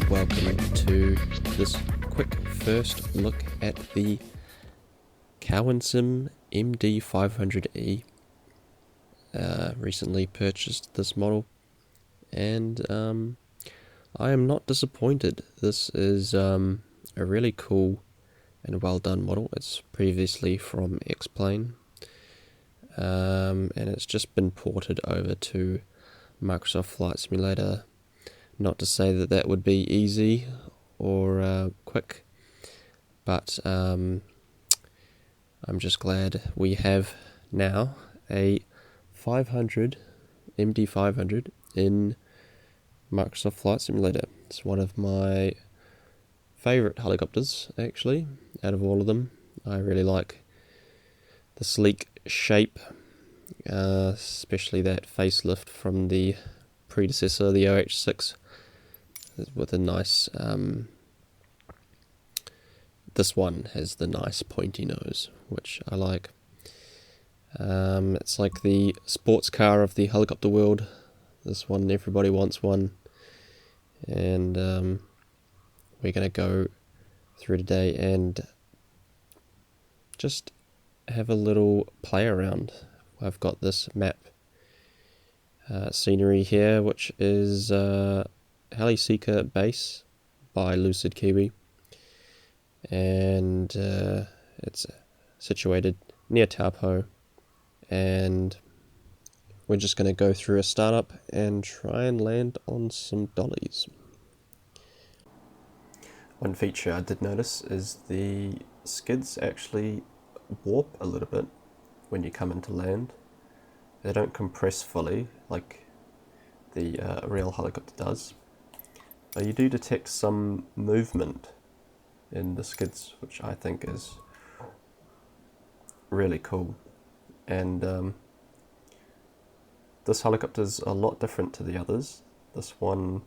welcome to this quick first look at the CowanSim MD500E. Recently purchased this model, and I am not disappointed. This is a really cool and well done model. It's previously from X-Plane, and it's just been ported over to Microsoft Flight Simulator. Not to say that that would be easy or quick, but I'm just glad we have now a 500 MD500 in Microsoft Flight Simulator. It's one of my favorite helicopters, actually, out of all of them. I really like the sleek shape, especially that facelift from the predecessor, the OH6, with a nice, this one has the nice pointy nose, which I like. It's like the sports car of the helicopter world. This one, everybody wants one, and we're going to go through today and just have a little play around. I've got this map scenery here, which is Heliseeker Base by Lucid Kiwi, and it's situated near Taupo, and we're just going to go through a startup and try and land on some dollies. One feature I did notice is the skids actually warp a little bit when you come into land. They don't compress fully like the real helicopter does. But you do detect some movement in the skids, which I think is really cool. And this helicopter is a lot different to the others. This one,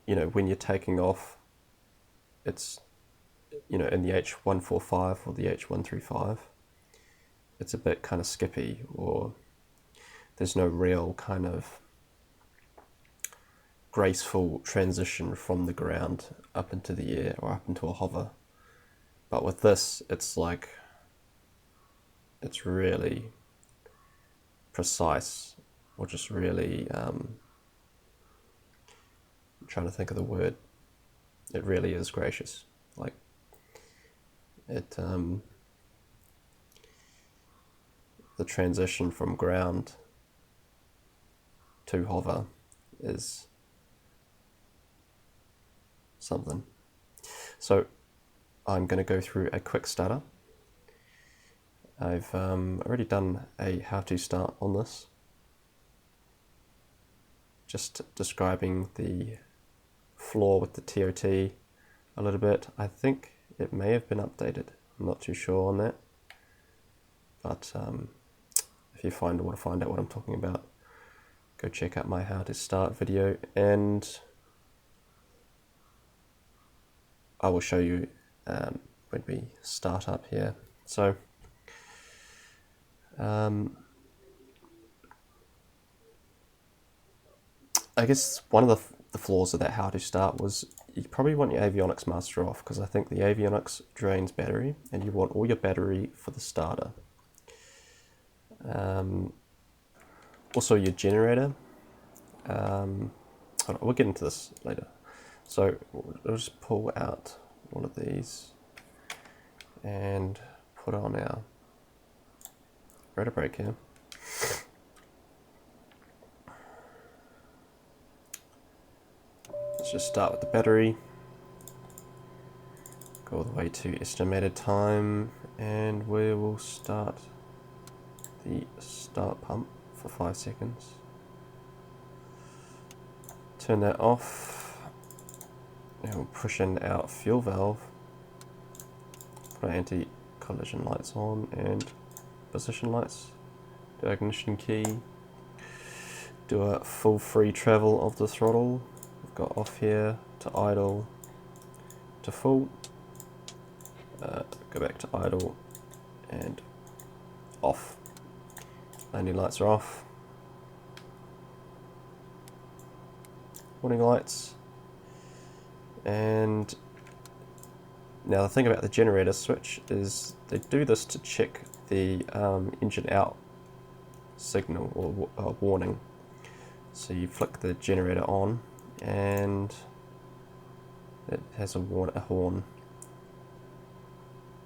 you know, when you're taking off, it's, you know, in the H145 or the H135, it's a bit kind of skippy, or there's no real kind of graceful transition from the ground up into the air or up into a hover. But with this, it's like, it's really precise, or just really, I'm trying to think of the word, it really is gracious. Like, it, the transition from ground to hover is something. So I'm going to go through a quick starter. I've already done a how to start on this, just describing the floor with the TOT a little bit. I think it may have been updated, I'm not too sure on that, but if you want to find out what I'm talking about, go check out my how to start video, and I will show you when we start up here. So I guess one of the flaws of that how to start was you probably want your avionics master off, because I think the avionics drains battery, and you want all your battery for the starter. Also your generator, hold on, we'll get into this later. So we'll just pull out one of these and put on our rotor brake here. Let's just start with the battery, go all the way to estimated time, and we will start the start pump for 5 seconds. Turn that off, and we'll push in our fuel valve, put our anti-collision lights on and position lights, do our ignition key, do a full free travel of the throttle. We've got off here to idle to full, go back to idle and off. Landing lights are off. warning lights. And now the thing about the generator switch is they do this to check the engine out signal or warning. So you flick the generator on and it has a horn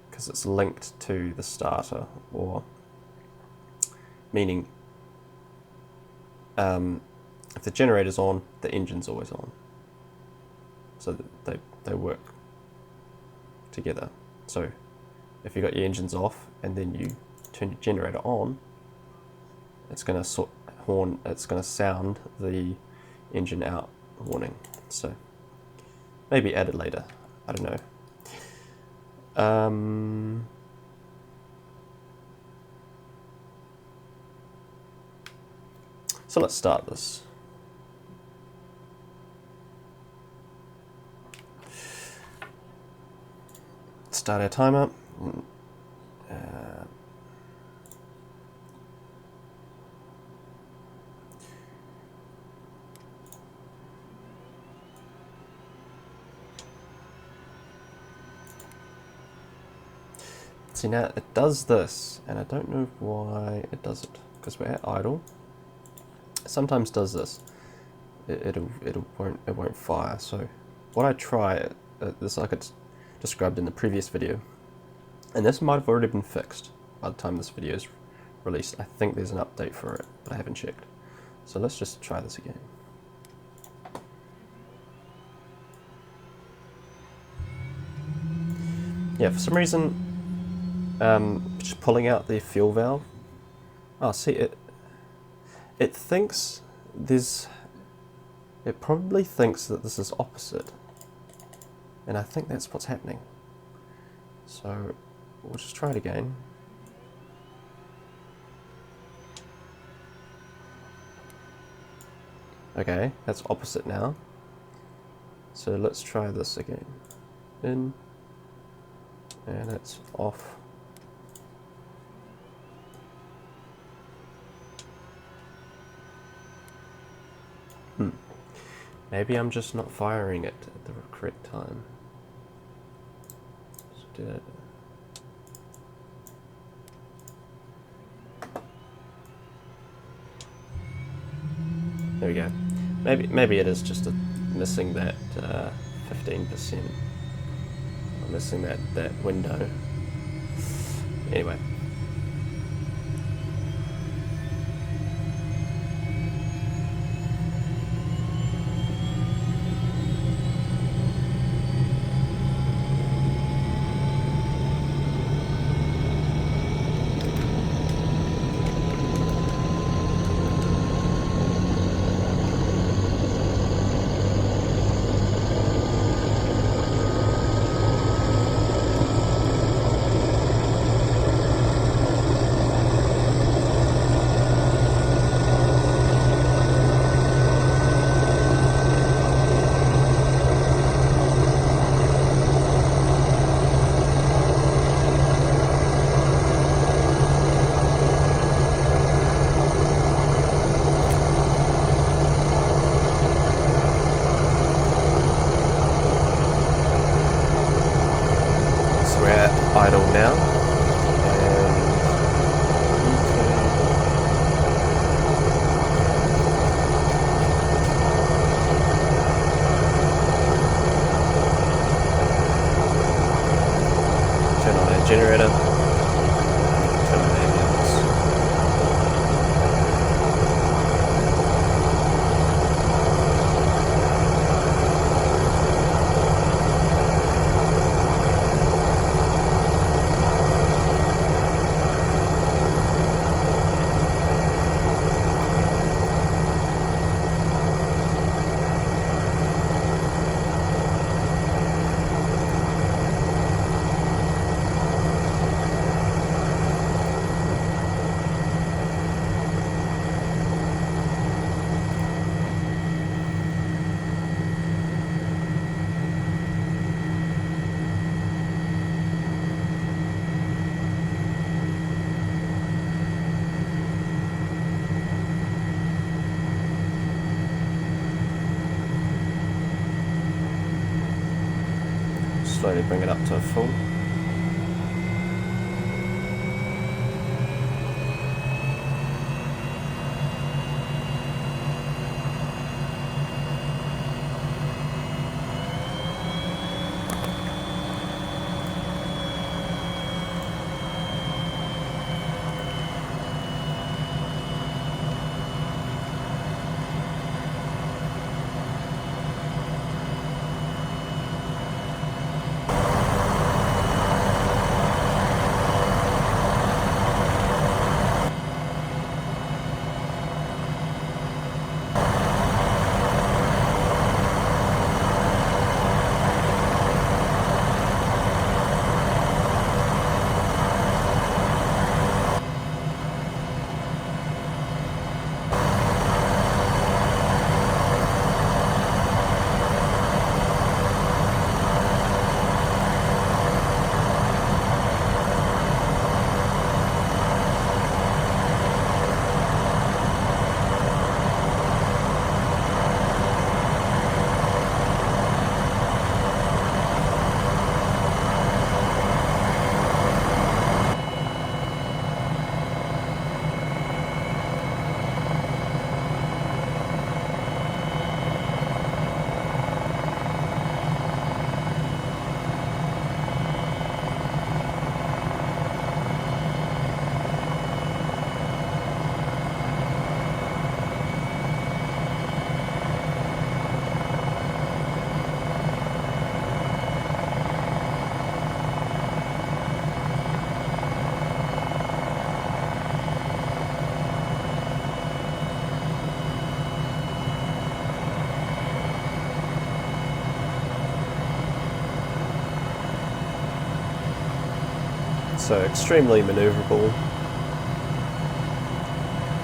because it's linked to the starter, or meaning if the generator's on, the engine's always on. So that they work together. So if you've got your engines off and then you turn your generator on, it's going to sound the engine out warning. So maybe add it later, I don't know. So let's start this. Start our timer. See, now it does this, and I don't know why it does it, because we're at idle. It sometimes does this. It won't fire. So what I try, this like it's described in the previous video, and this might have already been fixed by the time this video is released. I think there's an update for it, but I haven't checked. So let's just try this again. Yeah, for some reason, just pulling out the fuel valve. Oh, see, it thinks it probably thinks that this is opposite, and I think that's what's happening. So we'll just try it again. Okay, that's opposite now. So let's try this again. In, and it's off. Maybe I'm just not firing it at the correct time. Let's do that. There we go. Maybe it is just missing that 15%. Or missing that window. Anyway. Idle now, and turn on our generator, turn on ambulance. slowly bring it up to a full. So extremely manoeuvrable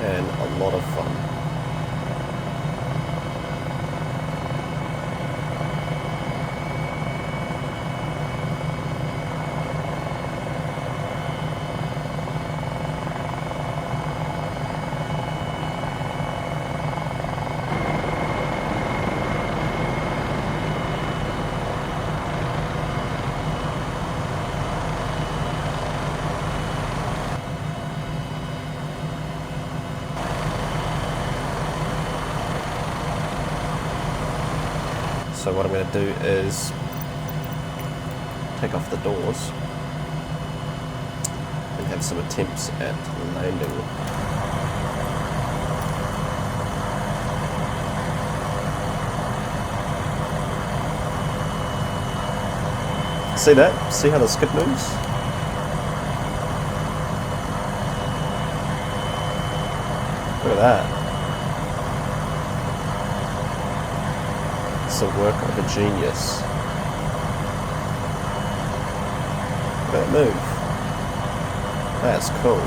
and a lot of fun. So what I'm going to do is take off the doors and have some attempts at landing. See that? See how the skid moves? Look at that. It's the work of a genius. Look at that move. That's cool.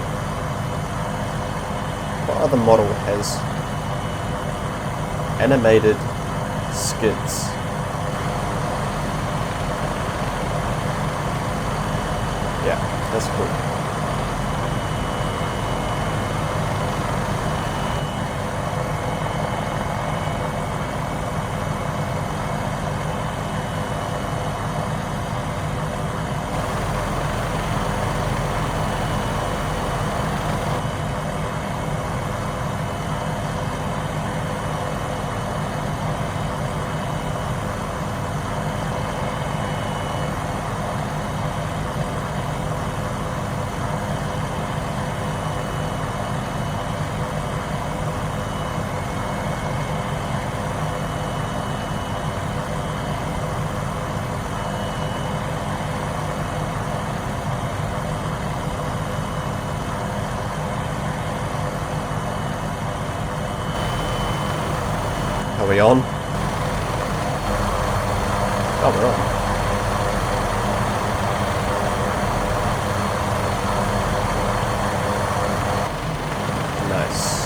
What other model has animated skids? Yeah, that's cool. Are we on? Oh, we're on. Nice.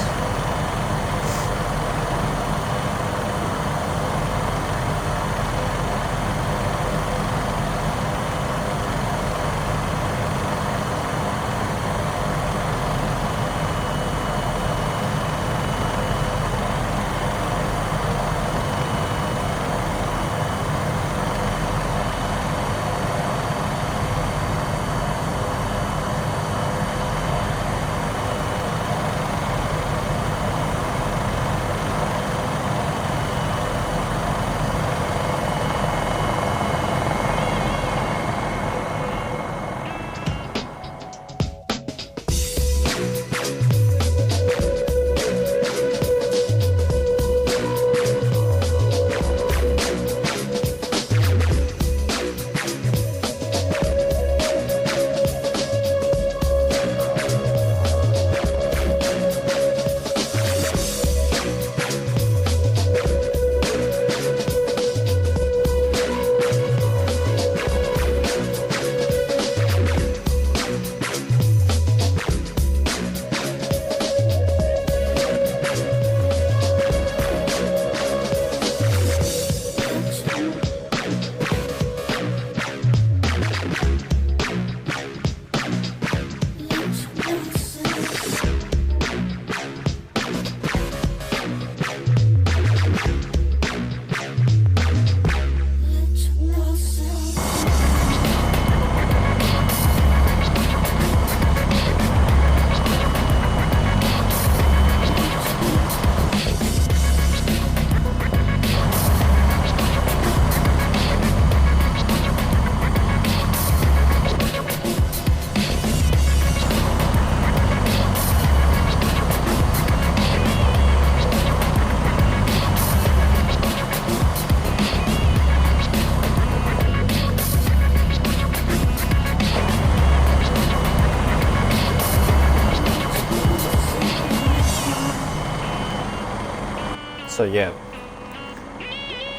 So yeah,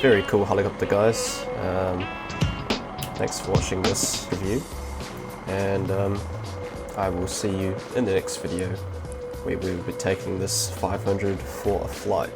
very cool helicopter, guys. Thanks for watching this review, and I will see you in the next video where we will be taking this 500 for a flight.